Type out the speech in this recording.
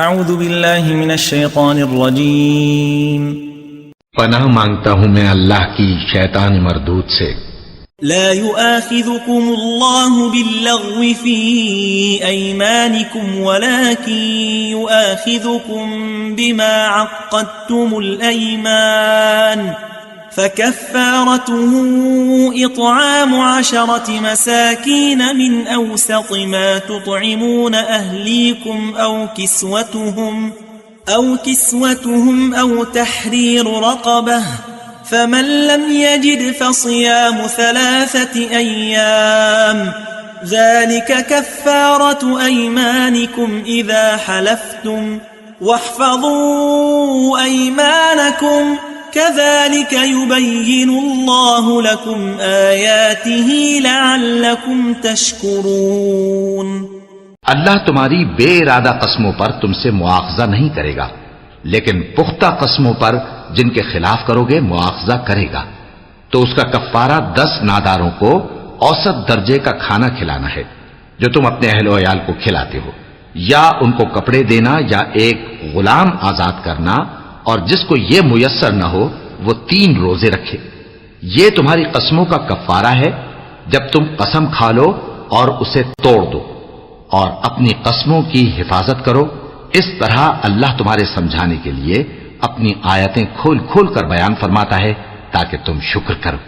اعوذ باللہ من الشیطان الرجیم پناہ مانگتا ہوں میں اللہ کی شیطان مردود سے۔ لا يؤاخذكم الله باللغو في أيمانكم ولكن يؤاخذكم بما عقدتم الأيمان فكفارته إطعام 10 مساكين من أوسط ما تطعمون أهليكم أو كسوتهم أو تحرير رقبة فمن لم يجد فصيام 3 أيام ذلك كفارة أيمانكم إذا حلفتم واحفظوا أيمانكم كذلك يبين الله لكم آياته لعلكم تشكرون۔ اللہ تمہاری بے ارادہ قسموں پر تم سے مواخذہ نہیں کرے گا، لیکن پختہ قسموں پر جن کے خلاف کرو گے مواخذہ کرے گا، تو اس کا کفارہ 10 ناداروں کو اوسط درجے کا کھانا کھلانا ہے جو تم اپنے اہل و عیال کو کھلاتے ہو، یا ان کو کپڑے دینا یا ایک غلام آزاد کرنا، اور جس کو یہ میسر نہ ہو وہ 3 روزے رکھے۔ یہ تمہاری قسموں کا کفارہ ہے جب تم قسم کھا لو اور اسے توڑ دو، اور اپنی قسموں کی حفاظت کرو۔ اس طرح اللہ تمہارے سمجھانے کے لیے اپنی آیتیں کھول کھول کر بیان فرماتا ہے تاکہ تم شکر کرو۔